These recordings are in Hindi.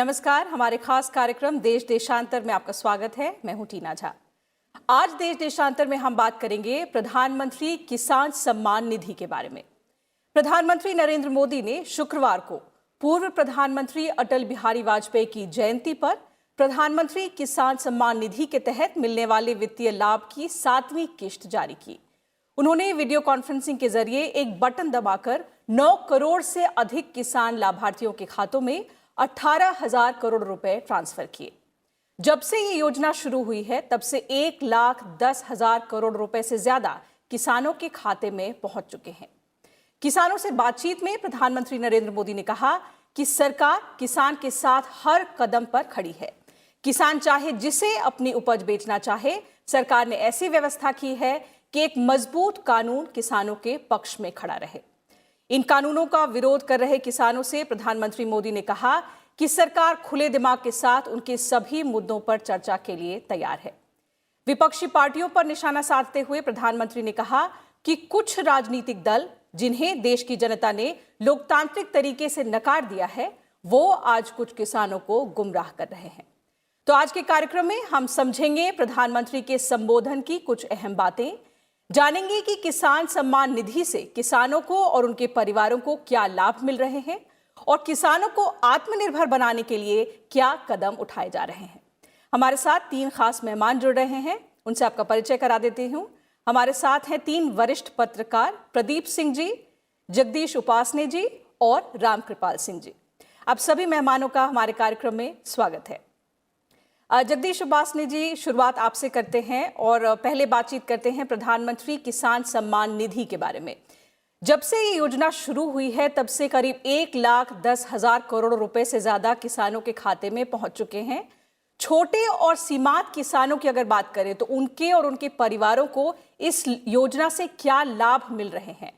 नमस्कार, हमारे खास कार्यक्रम देश देशांतर में आपका स्वागत है। मैं हूं टीना झा। आज देश देशांतर में हम बात करेंगे प्रधानमंत्री किसान सम्मान निधि के बारे में। प्रधानमंत्री नरेंद्र मोदी ने शुक्रवार को पूर्व प्रधानमंत्री अटल बिहारी वाजपेयी की जयंती पर प्रधानमंत्री किसान सम्मान निधि के तहत मिलने वाले वित्तीय लाभ की 7वीं किश्त जारी की। उन्होंने वीडियो कॉन्फ्रेंसिंग के जरिए एक बटन दबाकर 9 करोड़ से अधिक किसान लाभार्थियों के खातों में 18,000 करोड़ रुपए ट्रांसफर किए। जब से ये योजना शुरू हुई है तब से 1,10,000 करोड़ रुपए से ज्यादा किसानों के खाते में पहुंच चुके हैं। किसानों से बातचीत में प्रधानमंत्री नरेंद्र मोदी ने कहा कि सरकार किसान के साथ हर कदम पर खड़ी है। किसान चाहे जिसे अपनी उपज बेचना चाहे, सरकार ने ऐसी व्यवस्था की है कि एक मजबूत कानून किसानों के पक्ष में खड़ा रहे। इन कानूनों का विरोध कर रहे किसानों से प्रधानमंत्री मोदी ने कहा कि सरकार खुले दिमाग के साथ उनके सभी मुद्दों पर चर्चा के लिए तैयार है। विपक्षी पार्टियों पर निशाना साधते हुए प्रधानमंत्री ने कहा कि कुछ राजनीतिक दल जिन्हें देश की जनता ने लोकतांत्रिक तरीके से नकार दिया है, वो आज कुछ किसानों को गुमराह कर रहे हैं। तो आज के कार्यक्रम में हम समझेंगे प्रधानमंत्री के संबोधन की कुछ अहम बातें, जानेंगे कि किसान सम्मान निधि से किसानों को और उनके परिवारों को क्या लाभ मिल रहे हैं और किसानों को आत्मनिर्भर बनाने के लिए क्या कदम उठाए जा रहे हैं। हमारे साथ 3 खास मेहमान जुड़ रहे हैं, उनसे आपका परिचय करा देती हूं। हमारे साथ हैं 3 वरिष्ठ पत्रकार, प्रदीप सिंह जी, जगदीश उपासने जी और रामकृपाल सिंह जी। आप सभी मेहमानों का हमारे कार्यक्रम में स्वागत है। जगदीश उपासने जी, शुरुआत आपसे करते हैं और पहले बातचीत करते हैं प्रधानमंत्री किसान सम्मान निधि के बारे में। जब से ये योजना शुरू हुई है तब से करीब 1,10,000 करोड़ रुपए से ज्यादा किसानों के खाते में पहुंच चुके हैं। छोटे और सीमांत किसानों की अगर बात करें तो उनके और उनके परिवारों को इस योजना से क्या लाभ मिल रहे हैं?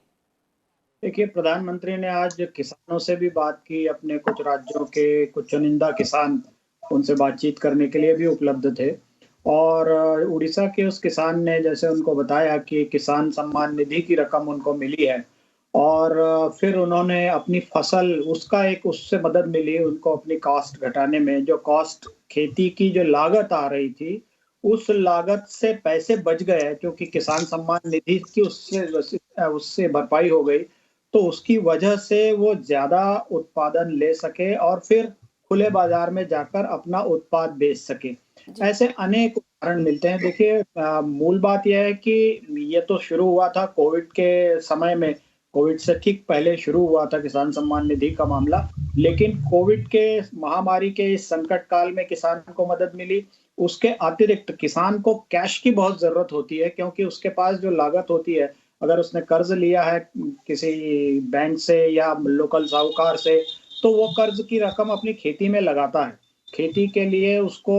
देखिए, प्रधानमंत्री ने आज किसानों से भी बात की। अपने कुछ राज्यों के कुछ चुनिंदा किसान उनसे बातचीत करने के लिए भी उपलब्ध थे और उड़ीसा के उस किसान ने जैसे उनको बताया कि किसान सम्मान निधि की रकम उनको मिली है और फिर उन्होंने अपनी फसल उसका एक उससे मदद मिली उनको अपनी कॉस्ट घटाने में। जो कॉस्ट खेती की जो लागत आ रही थी, उस लागत से पैसे बच गए क्योंकि किसान सम्मान निधि की उससे भरपाई हो गई, तो उसकी वजह से वो ज्यादा उत्पादन ले सके और फिर खुले बाजार में जाकर अपना उत्पाद बेच सके। ऐसे अनेक उदाहरण मिलते हैं। देखिए, मूल बात यह है कि ये तो शुरू हुआ था कोविड के समय में, कोविड से ठीक पहले शुरू हुआ था किसान सम्मान निधि का मामला, लेकिन कोविड के महामारी के इस संकट काल में किसान को मदद मिली। उसके अतिरिक्त किसान को कैश की बहुत जरूरत होती है क्योंकि उसके पास जो लागत होती है, अगर उसने कर्ज लिया है किसी बैंक से या लोकल साहूकार से, तो वो कर्ज की रकम अपनी खेती में लगाता है। खेती के लिए उसको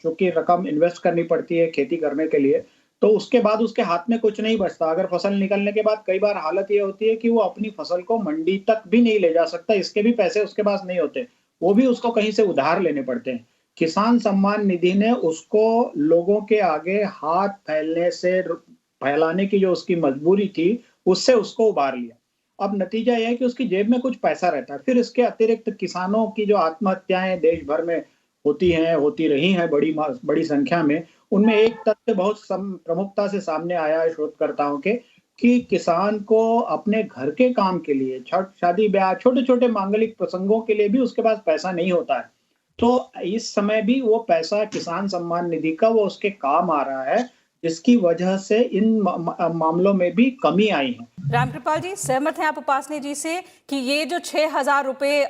चूंकि रकम इन्वेस्ट करनी पड़ती है खेती करने के लिए, तो उसके बाद उसके हाथ में कुछ नहीं बचता। अगर फसल निकलने के बाद कई बार हालत ये होती है कि वो अपनी फसल को मंडी तक भी नहीं ले जा सकता, इसके भी पैसे उसके पास नहीं होते, वो भी उसको कहीं से उधार लेने पड़ते हैं। किसान सम्मान निधि ने उसको लोगों के आगे हाथ फैलाने की जो उसकी मजबूरी थी, उससे उसको उबार लिया। अब नतीजा यह है कि उसकी जेब में कुछ पैसा रहता है। फिर इसके अतिरिक्त किसानों की जो आत्महत्याएं देश भर में होती रही हैं बड़ी संख्या में, उनमें एक तथ्य बहुत प्रमुखता से सामने आया है शोधकर्ताओं के कि किसान को अपने घर के काम के लिए, शादी ब्याह, छोटे छोटे मांगलिक प्रसंगों के लिए भी उसके पास पैसा नहीं होता है। तो इस समय भी वो पैसा किसान सम्मान निधि का वो उसके काम आ रहा है, जिसकी वजह से इन मामलों में भी कमी आई है। रामकृपाल जी, सहमत हैं आप उपासने जी से कि ये जो 6,000 रुपए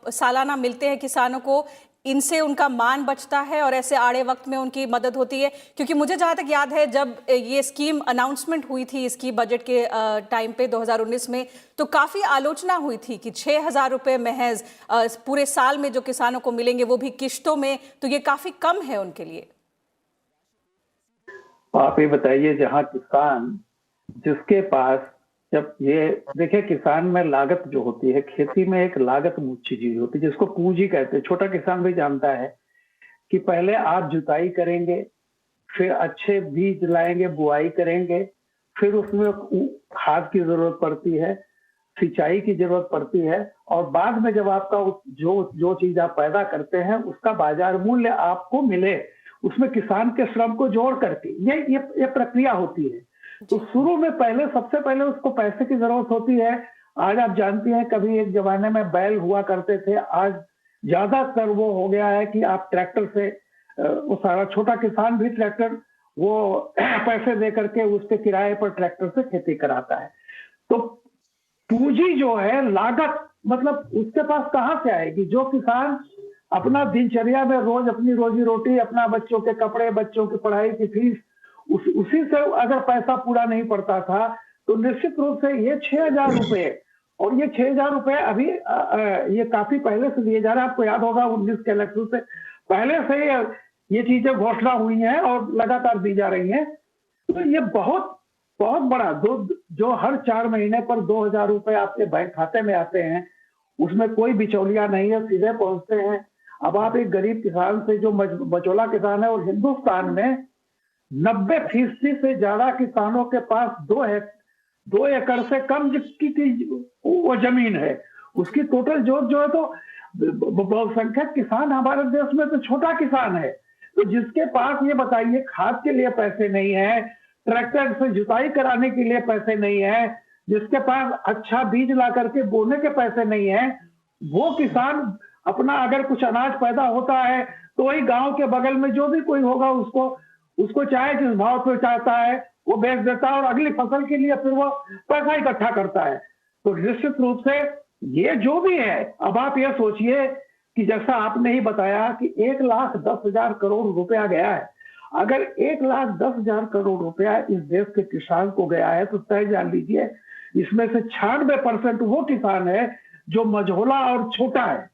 सालाना मिलते हैं किसानों को, इनसे उनका मान बचता है और ऐसे आड़े वक्त में उनकी मदद होती है? क्योंकि मुझे जहां तक याद है, जब ये स्कीम अनाउंसमेंट हुई थी इसकी बजट के टाइम पे 2019 में, तो काफी आलोचना हुई थी कि 6,000 रुपए महज पूरे साल में जो किसानों को मिलेंगे वो भी किश्तों में, तो ये काफी कम है उनके लिए। आप ये बताइए, जहाँ किसान जिसके पास, जब ये देखिए, किसान में लागत जो होती है, खेती में एक लागत मुख्य चीज होती है जिसको पूंजी कहते हैं। छोटा किसान भी जानता है कि पहले आप जुताई करेंगे, फिर अच्छे बीज लाएंगे, बुआई करेंगे, फिर उसमें खाद की जरूरत पड़ती है, सिंचाई की जरूरत पड़ती है, और बाद में जब आपका जो चीज आप पैदा करते हैं उसका बाजार मूल्य आपको मिले, उसमें किसान के श्रम को जोड़ करके ये प्रक्रिया होती है। तो शुरू में सबसे पहले उसको पैसे की जरूरत होती है। आज आप जानती हैं, कभी एक जमाने में बैल हुआ करते थे, आज ज्यादातर वो हो गया है कि आप ट्रैक्टर से, वो सारा छोटा किसान भी ट्रैक्टर वो पैसे दे करके उसके किराए पर ट्रैक्टर से खेती कराता है। तो पूंजी जो है, लागत, मतलब उसके पास कहां से आएगी? जो किसान अपना दिनचर्या में रोज अपनी रोजी रोटी, अपना बच्चों के कपड़े, बच्चों की पढ़ाई की फीस, उसी से अगर पैसा पूरा नहीं पड़ता था, तो निश्चित रूप से ये 6,000 रुपए, और ये 6,000 रुपए अभी ये काफी पहले से दिए जा रहे हैं। आपको याद होगा 19 के इलेक्शन से पहले से ये चीजें घोषणा हुई हैं और लगातार दी जा रही हैं। तो ये बहुत बहुत बड़ा जो हर 4 महीने पर 2,000 रुपए आपके बैंक खाते में आते हैं, उसमें कोई बिचौलिया नहीं है, सीधे पहुंचते हैं। अब आप एक गरीब किसान से, जो मचौला किसान है, और हिंदुस्तान में 90% से ज्यादा किसानों के पास 2 एकड़ से कम की वो जमीन है। उसकी टोटल जो है, तो बहुसंख्यक किसान हमारे देश में तो छोटा किसान है। तो जिसके पास, ये बताइए, खाद के लिए पैसे नहीं है, ट्रैक्टर से जुताई कराने के लिए पैसे नहीं है, जिसके पास अच्छा बीज ला करके बोने के पैसे नहीं है, वो किसान अपना अगर कुछ अनाज पैदा होता है तो वही गांव के बगल में जो भी कोई होगा उसको चाहे जिस भाव पे चाहता है वो बेच देता है, और अगली फसल के लिए फिर वो पैसा इकट्ठा करता है। तो निश्चित रूप से ये जो भी है, अब आप ये सोचिए कि जैसा आपने ही बताया कि 1,10,000 करोड़ रुपया गया है। अगर 1,10,000 करोड़ रुपया इस देश के किसान को गया है, तो तय जान लीजिए इसमें से 96% वो किसान है जो मझोला और छोटा है।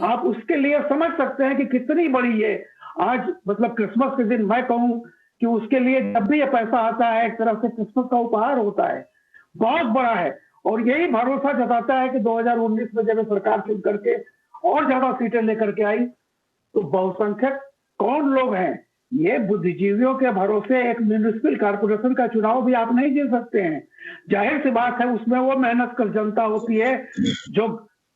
आप उसके लिए समझ सकते हैं कि कितनी बड़ी ये आज, मतलब क्रिसमस के दिन मैं कहूं कि उसके लिए जब भी ये पैसा आता है, एक तरफ से क्रिसमस का उपहार होता है, बहुत बड़ा है। और यही भरोसा जताता है कि 2019 में जब सरकार चुन करके और ज्यादा सीटें लेकर के आई, तो बहुसंख्यक कौन लोग हैं, ये बुद्धिजीवियों के भरोसे एक म्युनिसिपल कॉर्पोरेशन का चुनाव भी आप नहीं जीत सकते हैं। जाहिर सी बात है, उसमें वो मेहनत कर जनता होती है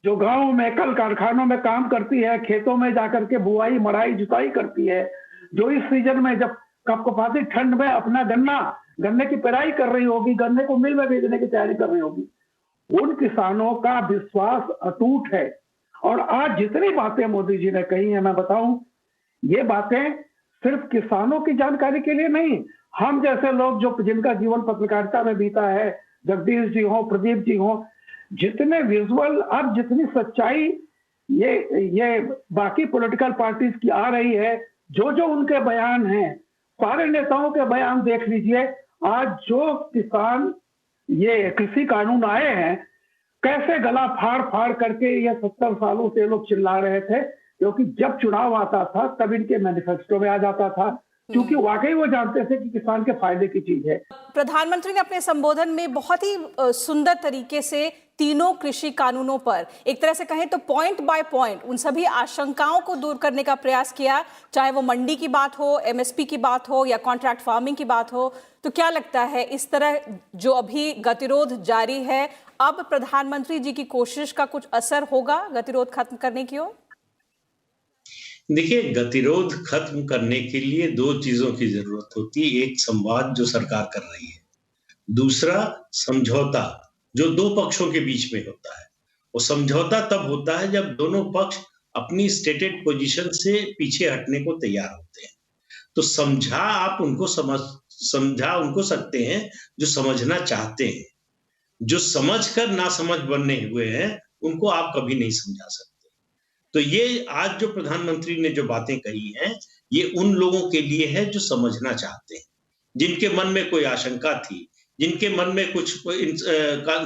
जो गांव में कल कारखानों में काम करती है, खेतों में जाकर के बुआई, मड़ाई, जुताई करती है, जो इस सीजन में जब कपकपाती ठंड में अपना गन्ने की पेराई कर रही होगी, गन्ने को मिल में भेजने की तैयारी कर रही होगी, उन किसानों का विश्वास अटूट है। और आज जितनी बातें मोदी जी ने कही है, मैं बताऊं, ये बातें सिर्फ किसानों की जानकारी के लिए नहीं, हम जैसे लोग जो जिनका जीवन पत्रकारिता में बीता है, जगदीश जी हो, प्रदीप जी हो, जितने विजुअल, अब जितनी सच्चाई ये बाकी पॉलिटिकल पार्टीज की आ रही है, जो उनके बयान हैं, सारे नेताओं के बयान देख लीजिए। आज जो किसान ये कृषि कानून आए हैं, कैसे गला फाड़ फाड़ करके ये 70 सालों से लोग चिल्ला रहे थे, क्योंकि जब चुनाव आता था तब इनके मैनिफेस्टो में आ जाता था, क्योंकि वाकई वो जानते थे कि किसान के फायदे की चीज है। प्रधानमंत्री ने अपने संबोधन में बहुत ही सुंदर तरीके से तीनों कृषि कानूनों पर, एक तरह से कहें तो पॉइंट बाय पॉइंट, उन सभी आशंकाओं को दूर करने का प्रयास किया, चाहे वो मंडी की बात हो, एमएसपी की बात हो या कॉन्ट्रैक्ट फार्मिंग की बात हो। तो क्या लगता है, इस तरह जो अभी गतिरोध जारी है, अब प्रधानमंत्री जी की कोशिश का कुछ असर होगा गतिरोध खत्म करने की ओर? देखिए, गतिरोध खत्म करने के लिए 2 चीजों की जरूरत होती है। एक, संवाद जो सरकार कर रही है, दूसरा समझौता जो 2 पक्षों के बीच में होता है। वो समझौता तब होता है जब दोनों पक्ष अपनी स्टेटेड पोजीशन से पीछे हटने को तैयार होते हैं। तो आप उनको समझा उनको सकते हैं जो समझना चाहते हैं। जो समझकर ना समझ बने हुए हैं, उनको आप कभी नहीं समझा सकते। तो ये आज जो प्रधानमंत्री ने जो बातें कही हैं, ये उन लोगों के लिए है जो समझना चाहते हैं, जिनके मन में कोई आशंका थी, जिनके मन में कुछ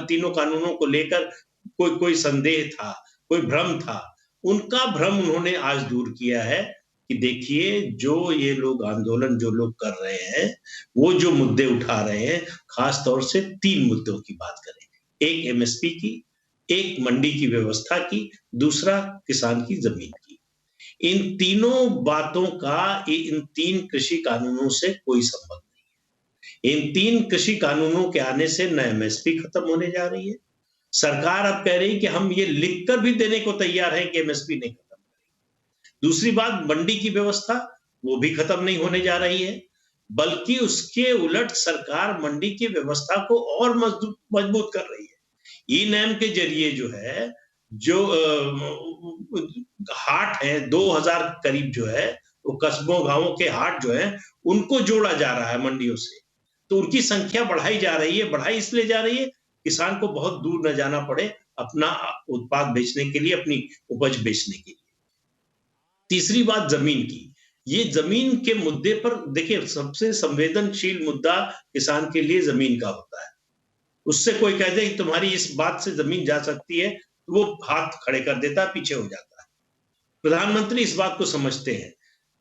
तीनों कानूनों को लेकर कोई संदेह था, कोई भ्रम था, उनका भ्रम उन्होंने आज दूर किया है कि देखिए, जो ये लोग आंदोलन जो लोग कर रहे हैं, वो जो मुद्दे उठा रहे हैं, खास तौर से 3 मुद्दों की बात करें। एक एमएसपी की, एक मंडी की व्यवस्था की, दूसरा किसान की जमीन की। इन तीनों बातों का इन 3 कृषि कानूनों से कोई संबंध नहीं है। इन 3 कृषि कानूनों के आने से न एमएसपी खत्म होने जा रही है, सरकार अब कह रही कि हम ये लिखकर भी देने को तैयार हैं कि एमएसपी नहीं खत्म करेंगे। दूसरी बात, मंडी की व्यवस्था वो भी खत्म नहीं होने जा रही है, बल्कि उसके उलट सरकार मंडी की व्यवस्था को और मजबूत कर रही है। ई नैम के जरिए जो है, जो हाट है 2000 करीब जो है, वो कस्बों गांवों के हाट जो है उनको जोड़ा जा रहा है मंडियों से, तो उनकी संख्या बढ़ाई जा रही है। बढ़ाई इसलिए जा रही है किसान को बहुत दूर न जाना पड़े अपना उत्पाद बेचने के लिए, अपनी उपज बेचने के लिए। तीसरी बात जमीन की, ये जमीन के मुद्दे पर देखिए, सबसे संवेदनशील मुद्दा किसान के लिए जमीन का होता है। उससे कोई कह दे कि तुम्हारी इस बात से जमीन जा सकती है, तो वो हाथ खड़े कर देता है, पीछे हो जाता है। प्रधानमंत्री इस बात को समझते हैं।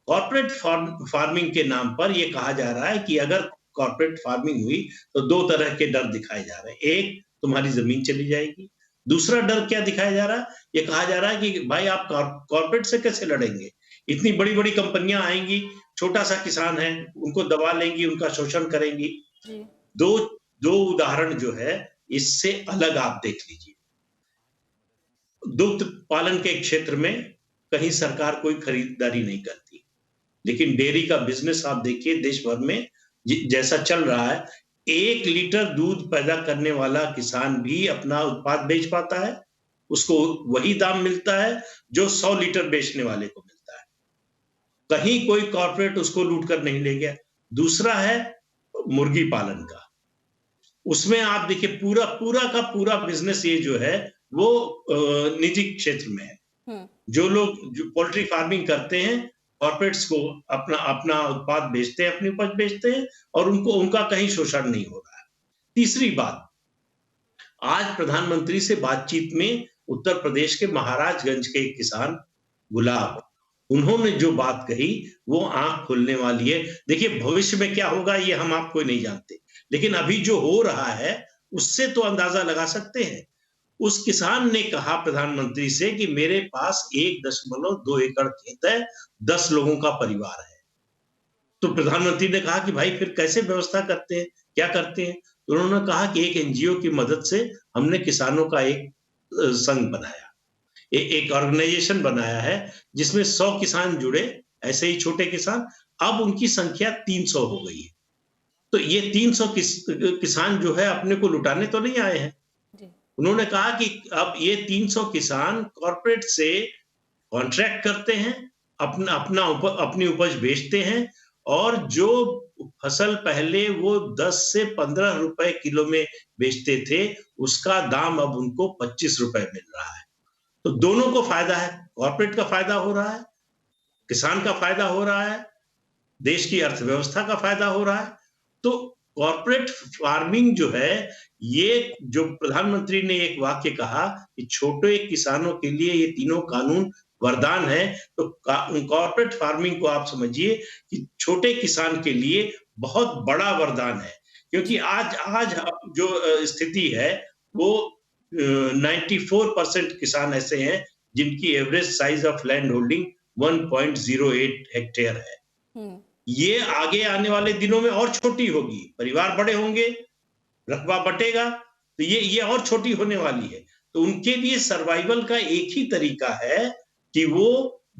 कॉर्पोरेट फार्मिंग के नाम पर यह कहा जा रहा है कि अगर कॉर्पोरेट फार्मिंग हुई तो दो तरह के डर दिखाए जा रहे हैं। एक, तुम्हारी जमीन चली जाएगी। दूसरा डर क्या दिखाया जा रहा है, ये कहा जा रहा है कि भाई आप कॉर्पोरेट से कैसे लड़ेंगे, इतनी बड़ी बड़ी कंपनियां आएंगी, छोटा सा किसान है उनको दबा लेंगी, उनका शोषण करेंगी। दो उदाहरण जो है इससे अलग आप देख लीजिए। दुग्ध पालन के क्षेत्र में कहीं सरकार कोई खरीदारी नहीं करती, लेकिन डेयरी का बिजनेस आप देखिए देश भर में जैसा चल रहा है, 1 लीटर दूध पैदा करने वाला किसान भी अपना उत्पाद बेच पाता है, उसको वही दाम मिलता है जो 100 लीटर बेचने वाले को मिलता है। कहीं कोई कॉर्पोरेट उसको लूट कर नहीं ले गया। दूसरा है मुर्गी पालन का, उसमें आप देखिए पूरा का पूरा बिजनेस ये जो है वो निजी क्षेत्र में है। जो लोग जो पोल्ट्री फार्मिंग करते हैं, कॉर्पोरेट्स को अपना उत्पाद बेचते हैं, अपनी उपज बेचते हैं, और उनका कहीं शोषण नहीं हो रहा है। तीसरी बात, आज प्रधानमंत्री से बातचीत में उत्तर प्रदेश के महाराजगंज के एक किसान गुलाब, उन्होंने जो बात कही वो आंख खोलने वाली है। देखिए भविष्य में क्या होगा ये हम आपको नहीं जानते, लेकिन अभी जो हो रहा है उससे तो अंदाजा लगा सकते हैं। उस किसान ने कहा प्रधानमंत्री से कि मेरे पास 1.2 एकड़ खेत है, 10 लोगों का परिवार है। तो प्रधानमंत्री ने कहा कि भाई फिर कैसे व्यवस्था करते हैं, क्या करते हैं? तो उन्होंने कहा कि एक एनजीओ की मदद से हमने किसानों का एक संघ बनाया, एक ऑर्गेनाइजेशन बनाया है जिसमें 100 किसान जुड़े, ऐसे ही छोटे किसान। अब उनकी संख्या 300 हो गई है। तो ये 300 किसान जो है अपने को लुटाने तो नहीं आए हैं। उन्होंने कहा कि अब ये 300 किसान कॉर्पोरेट से कॉन्ट्रैक्ट करते हैं, अपनी उपज बेचते हैं, और जो फसल पहले वो 10 से 15 रुपए किलो में बेचते थे, उसका दाम अब उनको 25 रुपए मिल रहा है। तो दोनों को फायदा है, कॉर्पोरेट का फायदा हो रहा है, किसान का फायदा हो रहा है, देश की अर्थव्यवस्था का फायदा हो रहा है। तो कॉर्पोरेट फार्मिंग जो है, ये जो प्रधानमंत्री ने एक वाक्य कहा कि छोटे किसानों के लिए ये तीनों कानून वरदान है, तो कॉर्पोरेट फार्मिंग को आप समझिए कि छोटे किसान के लिए बहुत बड़ा वरदान है। क्योंकि आज जो स्थिति है वो 94% किसान ऐसे हैं जिनकी average size of land holding 1.08 hectare है। ये आगे आने वाले दिनों में और छोटी होगी, परिवार बड़े होंगे, रकबा बटेगा, तो ये और छोटी होने वाली है। तो उनके लिए सर्वाइवल का एक ही तरीका है कि वो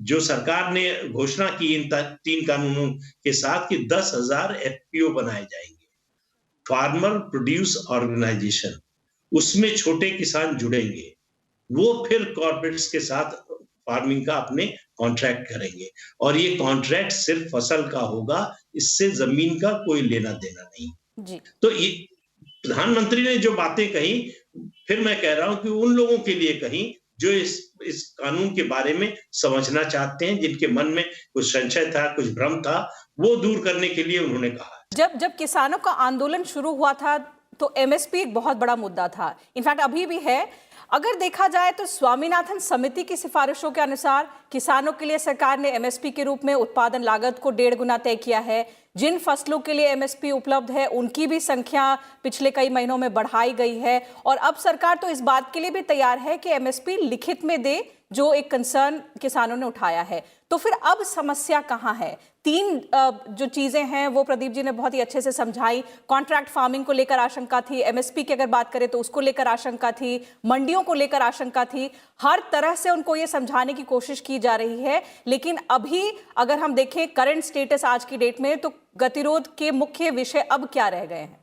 जो सरकार ने घोषणा की इन 3 कानूनों के साथ कि 10,000 एफपीओ बनाए जाएंगे, फार्मर प्रोड्यूस ऑर्गेनाइजेशन, उसमें छोटे किसान जुड़ेंगे, वो फिर कॉर्पोरेट्स के साथ फार्मिंग का अपने कॉन्ट्रैक्ट करेंगे, और ये कॉन्ट्रैक्ट सिर्फ फसल का होगा, इससे जमीन का कोई लेना देना नहीं जी। तो ये प्रधानमंत्री ने जो बातें कही, फिर मैं कह रहा हूं कि उन लोगों के लिए कही जो इस कानून के बारे में समझना चाहते हैं, जिनके मन में कुछ संशय था, कुछ भ्रम था, वो दूर करने के लिए उन्होंने कहा। जब किसानों का आंदोलन शुरू हुआ था तो एमएसपी एक बहुत बड़ा मुद्दा था, इनफैक्ट अभी भी है। अगर देखा जाए तो स्वामीनाथन समिति की सिफारिशों के अनुसार किसानों के लिए सरकार ने एमएसपी के रूप में उत्पादन लागत को 1.5 गुना तय किया है। जिन फसलों के लिए एमएसपी उपलब्ध है उनकी भी संख्या पिछले कई महीनों में बढ़ाई गई है, और अब सरकार तो इस बात के लिए भी तैयार है कि एमएसपी लिखित में दे, जो एक कंसर्न किसानों ने उठाया है। तो फिर अब समस्या कहाँ है? तीन जो चीजें हैं वो प्रदीप जी ने बहुत ही अच्छे से समझाई। कॉन्ट्रैक्ट फार्मिंग को लेकर आशंका थी, एमएसपी की अगर बात करें तो उसको लेकर आशंका थी, मंडियों को लेकर आशंका थी। हर तरह से उनको ये समझाने की कोशिश की जा रही है, लेकिन अभी अगर हम देखें करंट स्टेटस आज की डेट में, तो गतिरोध के मुख्य विषय अब क्या रह गए हैं?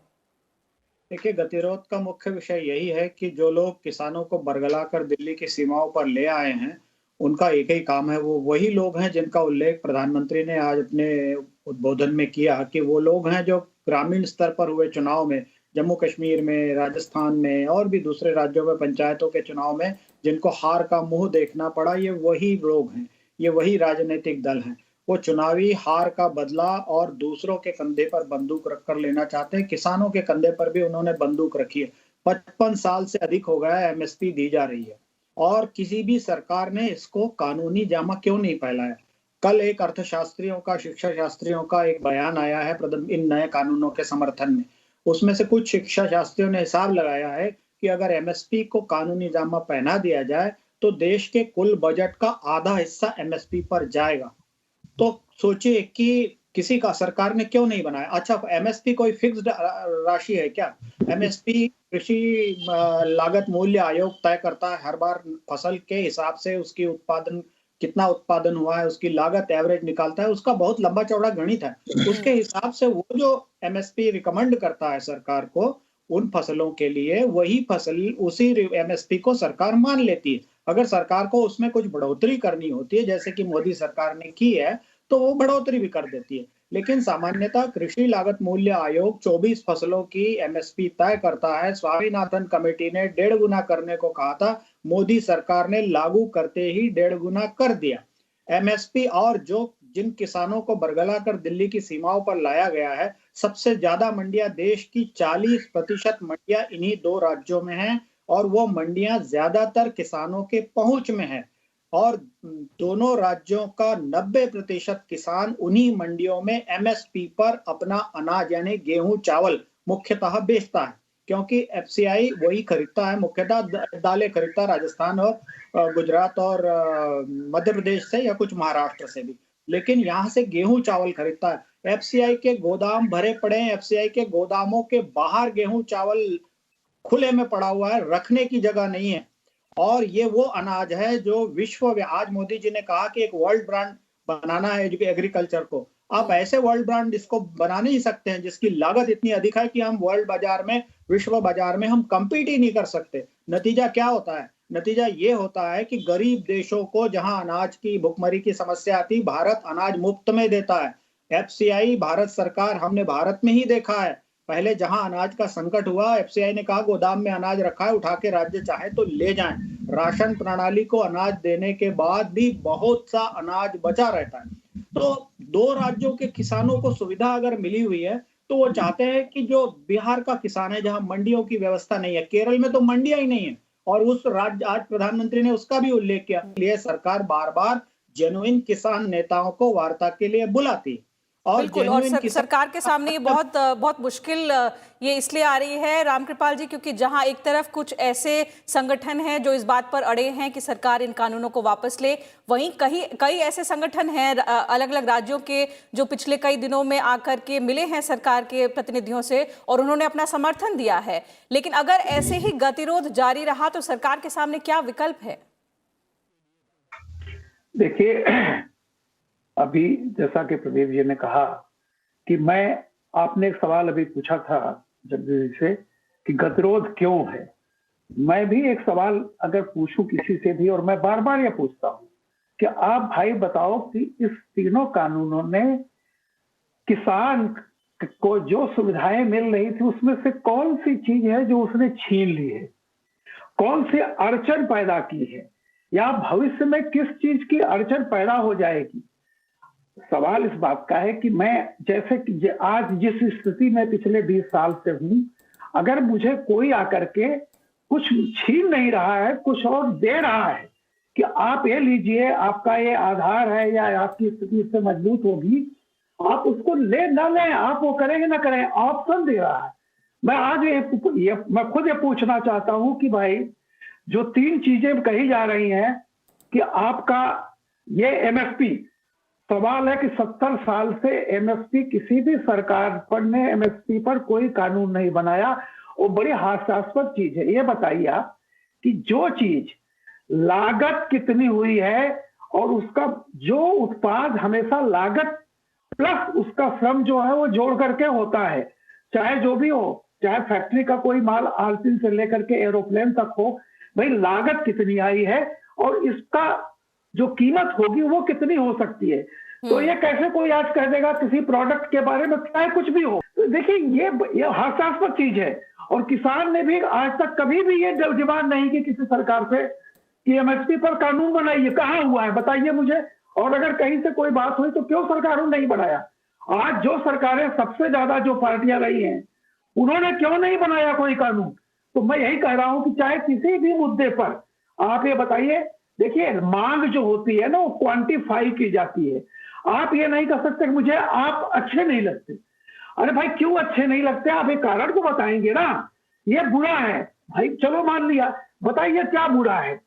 देखिए, गतिरोध का मुख्य विषय यही है कि जो लोग किसानों को बरगला कर दिल्ली की सीमाओं पर ले आए हैं, उनका एक ही काम है, वो वही लोग हैं जिनका उल्लेख प्रधानमंत्री ने आज अपने उद्बोधन में किया कि वो लोग हैं जो ग्रामीण स्तर पर हुए चुनाव में, जम्मू कश्मीर में, राजस्थान में और भी दूसरे राज्यों में पंचायतों के चुनाव में जिनको हार का मुंह देखना पड़ा, ये वही लोग हैं, ये वही राजनीतिक दल हैं। वो चुनावी हार का बदला और दूसरों के कंधे पर बंदूक रखकर लेना चाहते हैं। किसानों के कंधे पर भी उन्होंने बंदूक रखी है। 55 साल से अधिक हो गया है एमएसपी दी जा रही है और किसी भी सरकार ने इसको कानूनी जामा क्यों नहीं फैलाया। कल एक अर्थशास्त्रियों का, शिक्षा शास्त्रियों का एक बयान आया है इन नए कानूनों के समर्थन में। उसमें से कुछ शिक्षा शास्त्रियों ने हिसाब लगाया है कि अगर एमएसपी को कानूनी जामा पहना दिया जाए तो देश के कुल बजट का आधा हिस्सा एमएसपी पर जाएगा। तो सोचिए कि किसी का सरकार ने क्यों नहीं बनाया। अच्छा, एमएसपी कोई फिक्स्ड राशि है क्या? एमएसपी कृषि लागत मूल्य आयोग तय करता है हर बार फसल के हिसाब से, उसकी उत्पादन कितना उत्पादन हुआ है, उसकी लागत एवरेज निकालता है, उसका बहुत लंबा चौड़ा गणित है। उसके हिसाब से वो जो एमएसपी रिकमेंड करता है सरकार को उन फसलों के लिए, वही फसल उसी एमएसपी को सरकार मान लेती है। अगर सरकार को उसमें कुछ बढ़ोतरी करनी होती है, जैसे कि मोदी सरकार ने की है, तो वो बढ़ोतरी भी कर देती है। लेकिन सामान्यतः कृषि लागत मूल्य आयोग 24 फसलों की एमएसपी तय करता है। स्वामीनाथन कमेटी ने 1.5 गुना करने को कहा था, मोदी सरकार ने लागू करते ही 1.5 गुना कर दिया एमएसपी। और जो जिन किसानों को बरगला कर दिल्ली की सीमाओं पर लाया गया है, सबसे ज्यादा मंडियां, देश की 40% मंडियां इन्हीं 2 राज्यों में हैं और वो मंडियां ज्यादातर किसानों के पहुंच में है और दोनों राज्यों का 90% किसान उन्हीं मंडियों में एमएसपी पर अपना अनाज यानी गेहूं चावल मुख्यतः बेचता है, क्योंकि एफसीआई वही खरीदता है, मुख्यतः दालें खरीदता है राजस्थान और गुजरात और मध्य प्रदेश से या कुछ महाराष्ट्र से भी, लेकिन यहाँ से गेहूं चावल खरीदता है। एफसीआई के गोदाम भरे पड़े हैं, एफसीआई के गोदामों के बाहर गेहूं चावल खुले में पड़ा हुआ है, रखने की जगह नहीं है। और ये वो अनाज है जो विश्व में, आज मोदी जी ने कहा कि एक वर्ल्ड ब्रांड बनाना है एग्रीकल्चर को। आप ऐसे वर्ल्ड ब्रांड इसको बना नहीं सकते हैं जिसकी लागत इतनी अधिक है कि हम वर्ल्ड बाजार में, विश्व बाजार में हम कंपीट ही नहीं कर सकते। नतीजा क्या होता है? नतीजा ये होता है कि गरीब देशों को जहां अनाज की भुखमरी की समस्या आती, भारत अनाज मुफ्त में देता है। एफसीआई, भारत सरकार, हमने भारत में ही देखा है, पहले जहां अनाज का संकट हुआ, एफसीआई ने कहा गोदाम में अनाज रखा है, उठा के राज्य चाहे तो ले जाएं। राशन प्रणाली को अनाज देने के बाद भी बहुत सा अनाज बचा रहता है। तो 2 राज्यों के किसानों को सुविधा अगर मिली हुई है तो वो चाहते हैं कि जो बिहार का किसान है जहां मंडियों की व्यवस्था नहीं है, केरल में तो मंडियां ही नहीं है और उस राज्य, आज प्रधानमंत्री ने उसका भी उल्लेख किया, लिए सरकार बार बार जेन्युइन किसान नेताओं को वार्ता के लिए बुलाती और बिल्कुल। और सरकार के सामने ये बहुत मुश्किल ये इसलिए आ रही है रामकृपाल जी, क्योंकि जहां एक तरफ कुछ ऐसे संगठन हैं जो इस बात पर अड़े हैं कि सरकार इन कानूनों को वापस ले, वहीं कई ऐसे संगठन हैं अलग अलग राज्यों के जो पिछले कई दिनों में आकर के मिले हैं सरकार के प्रतिनिधियों से और उन्होंने अपना समर्थन दिया है। लेकिन अगर ऐसे ही गतिरोध जारी रहा तो सरकार के सामने क्या विकल्प है? देखिए, अभी जैसा कि प्रदीप जी ने कहा कि आपने एक सवाल अभी पूछा था जगदीश जी से कि गतिरोध क्यों है। मैं भी एक सवाल अगर पूछूं किसी से भी, और मैं बार बार ये पूछता हूं कि आप भाई बताओ कि इस तीनों कानूनों ने किसान को जो सुविधाएं मिल रही थी उसमें से कौन सी चीज है जो उसने छीन ली है, कौन सी अड़चन पैदा की है, या भविष्य में किस चीज की अड़चन पैदा हो जाएगी। सवाल इस बात का है कि मैं जैसे कि आज जिस स्थिति में पिछले 20 साल से हूं, अगर मुझे कोई आकर के कुछ छीन नहीं रहा है, कुछ और दे रहा है कि आप ये लीजिए, आपका ये आधार है या आपकी स्थिति इससे मजबूत होगी, आप उसको ले ना लें, आप वो करेंगे ना करें, ऑप्शन दे रहा है। मैं आज मैं खुद ये पूछना चाहता हूं कि भाई जो 3 चीजें कही जा रही हैं कि आपका ये एमएसपी सवाल है कि 70 साल से एमएसपी किसी भी सरकार पर ने एमएसपी पर कोई कानून नहीं बनाया। वो बड़ी हास्यास्पद चीज है। ये बताइए आप कि जो चीज लागत कितनी हुई है और उसका जो उत्पाद हमेशा लागत प्लस उसका श्रम जो है वो जोड़ करके होता है, चाहे जो भी हो, चाहे फैक्ट्री का कोई माल आलसिन से लेकर के एरोप्लेन तक हो, भाई लागत कितनी आई है और इसका जो कीमत होगी वो कितनी हो सकती है। तो ये कैसे कोई आज कह देगा किसी प्रोडक्ट के बारे में, चाहे कुछ भी हो। तो देखिए ये हास्यास्पद चीज है। और किसान ने भी आज तक कभी भी ये डिमांड नहीं की किसी सरकार से कि एमएसपी पर कानून बनाइए। कहाँ हुआ है बताइए मुझे। और अगर कहीं से कोई बात हुई तो क्यों सरकारों ने नहीं बनाया। आज जो सरकारें सबसे ज्यादा जो पार्टियां रही हैं उन्होंने क्यों नहीं बनाया कोई कानून। तो मैं यही कह रहा हूं कि चाहे किसी भी मुद्दे पर आप ये बताइए, देखिए मांग जो होती है ना वो क्वांटिफाई की जाती है। आप ये नहीं कह सकते मुझे आप अच्छे नहीं लगते। अरे भाई क्यों अच्छे नहीं लगते, आप एक कारण को बताएंगे ना। ये बुरा है भाई, चलो मान लिया, बताइए क्या बुरा है।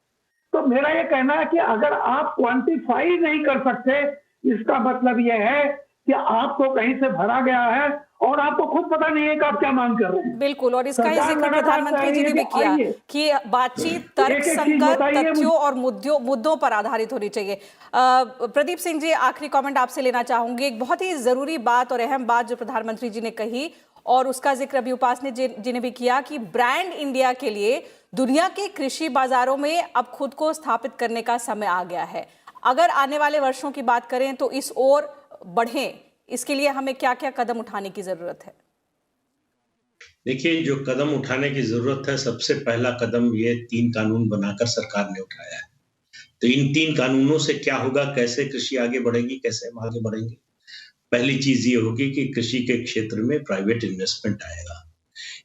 तो मेरा ये कहना है कि अगर आप क्वांटिफाई नहीं कर सकते इसका मतलब ये है कि आपको कहीं से भरा गया है और आपको खुद पता नहीं है कि आप क्या मांग कर रहे हैं। बिल्कुल, और इसका ही जिक्र प्रधानमंत्री जी ने भी किया कि बातचीत तर्कसंगत तथ्यों और मुद्दों पर आधारित होनी चाहिए। प्रदीप सिंह जी, आखिरी कमेंट आपसे लेना चाहूंगी। एक बहुत ही जरूरी बात और अहम बात जो प्रधानमंत्री जी ने कही और उसका जिक्र अभी उपासने जी ने भी किया कि ब्रांड इंडिया के लिए दुनिया के कृषि बाजारों में अब खुद को स्थापित करने का समय आ गया है। अगर आने वाले वर्षों की बात करें तो इस ओर बढ़ें, इसके लिए हमें क्या क्या कदम उठाने की जरूरत है? देखिए, जो कदम उठाने की जरूरत है, सबसे पहला कदम ये 3 कानून बनाकर सरकार ने उठाया है। तो इन 3 कानूनों से क्या होगा, कैसे कृषि आगे बढ़ेगी, कैसे हम आगे बढ़ेंगे। पहली चीज ये होगी कि कृषि के क्षेत्र में प्राइवेट इन्वेस्टमेंट आएगा,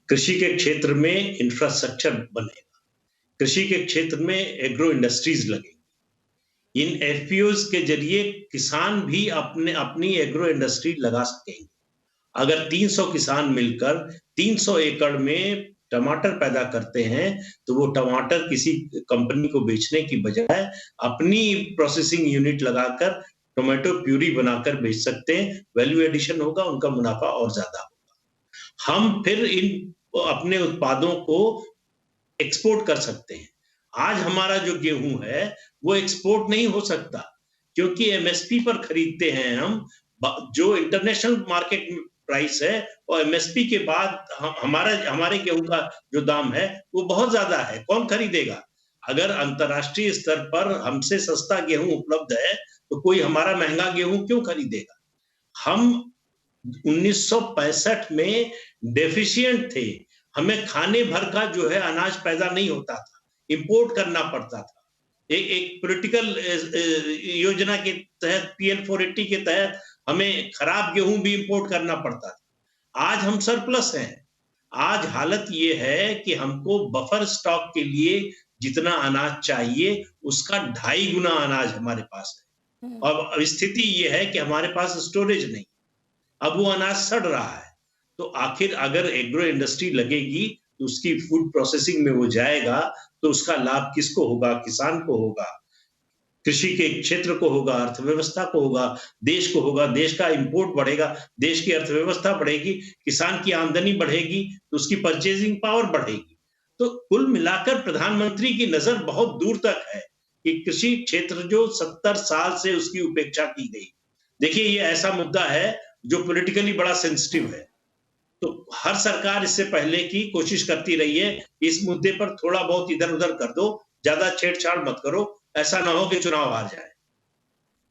कृषि के क्षेत्र में इंफ्रास्ट्रक्चर बनेगा, कृषि के क्षेत्र में एग्रो इंडस्ट्रीज लगेगी। इन एफपीओज के जरिए किसान भी अपनी एग्रो इंडस्ट्री लगा सकेंगे। अगर 300 किसान मिलकर 300 एकड़ में टमाटर पैदा करते हैं तो वो टमाटर किसी कंपनी को बेचने की बजाय अपनी प्रोसेसिंग यूनिट लगाकर टोमेटो प्यूरी बनाकर बेच सकते हैं। वैल्यू एडिशन होगा, उनका मुनाफा और ज्यादा होगा। हम फिर इन अपने उत्पादों को एक्सपोर्ट कर सकते हैं। आज हमारा जो गेहूं है वो एक्सपोर्ट नहीं हो सकता क्योंकि एमएसपी पर खरीदते हैं हम। जो इंटरनेशनल मार्केट प्राइस है और एमएसपी के बाद हमारे गेहूं का जो दाम है वो बहुत ज्यादा है। कौन खरीदेगा? अगर अंतरराष्ट्रीय स्तर पर हमसे सस्ता गेहूं उपलब्ध है तो कोई हमारा महंगा गेहूं क्यों खरीदेगा? हम 1965 में डेफिशिएंट थे, हमें खाने भर का जो है अनाज पैदा नहीं होता था, इंपोर्ट करना पड़ता था। एक पॉलिटिकल योजना के तहत PL 480 के तहत हमें खराब गेहूं भी इंपोर्ट करना पड़ता था। आज हम सरप्लस हैं। आज हालत ये है कि हमको बफर स्टॉक के लिए जितना अनाज चाहिए उसका 2.5 गुना अनाज हमारे पास है और स्थिति ये है कि हमारे पास स्टोरेज नहीं। अब वो अनाज सड़ रहा है। तो आखिर अगर एग्रो इंडस्ट्री लगेगी तो उसकी फूड प्रोसेसिंग में वो जाएगा तो उसका लाभ किसको होगा? किसान को होगा, कृषि के क्षेत्र को होगा, अर्थव्यवस्था को होगा, देश को होगा। देश का इंपोर्ट बढ़ेगा, देश की अर्थव्यवस्था बढ़ेगी, किसान की आमदनी बढ़ेगी तो उसकी परचेजिंग पावर बढ़ेगी। तो कुल मिलाकर प्रधानमंत्री की नजर बहुत दूर तक है कि कृषि क्षेत्र जो 70 साल से उसकी उपेक्षा की गई। देखिए, ये ऐसा मुद्दा है जो पॉलिटिकली बड़ा सेंसिटिव है। तो हर सरकार इससे पहले की कोशिश करती रही है इस मुद्दे पर थोड़ा बहुत इधर उधर कर दो, ज्यादा छेड़छाड़ मत करो, ऐसा ना हो कि चुनाव हार जाए।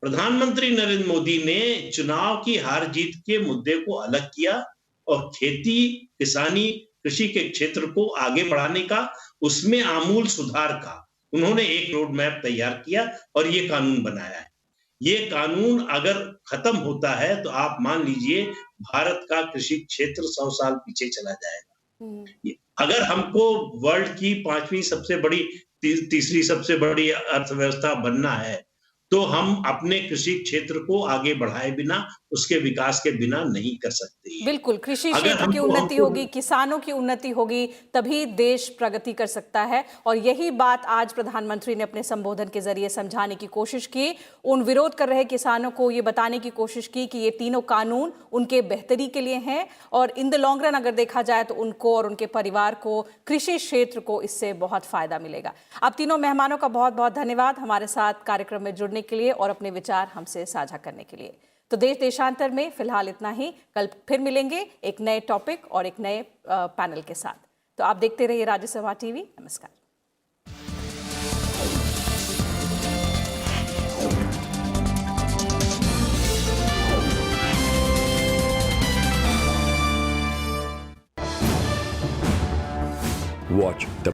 प्रधानमंत्री नरेंद्र मोदी ने चुनाव की हार जीत के मुद्दे को अलग किया और खेती, किसानी, कृषि के क्षेत्र को आगे बढ़ाने का, उसमें आमूल सुधार का उन्होंने एक रोड मैप तैयार किया और ये कानून बनाया है। ये कानून अगर खत्म होता है तो आप मान लीजिए भारत का कृषि क्षेत्र 100 साल पीछे चला जाएगा। अगर हमको वर्ल्ड की 5वीं सबसे बड़ी, तीसरी सबसे बड़ी अर्थव्यवस्था बनना है तो हम अपने कृषि क्षेत्र को आगे बढ़ाए बिना उसके विकास के बिना नहीं कर सकते। बिल्कुल, कृषि अगर क्षेत्र की हमको उन्नति हमको होगी, किसानों की उन्नति होगी, तभी देश प्रगति कर सकता है। और यही बात आज प्रधानमंत्री ने अपने संबोधन के जरिए समझाने की कोशिश की। उन विरोध कर रहे किसानों को ये बताने की कोशिश की कि ये तीनों कानून उनके बेहतरी के लिए हैं और इन द लॉन्ग रन अगर देखा जाए तो उनको और उनके परिवार को, कृषि क्षेत्र को इससे बहुत फायदा मिलेगा। आप तीनों मेहमानों का बहुत बहुत धन्यवाद हमारे साथ कार्यक्रम में जुड़ने के लिए और अपने विचार हमसे साझा करने के लिए। तो देश देशांतर में फिलहाल इतना ही। कल फिर मिलेंगे एक नए टॉपिक और एक नए पैनल के साथ। तो आप देखते रहिए राज्यसभा टीवी। नमस्कार। Watch the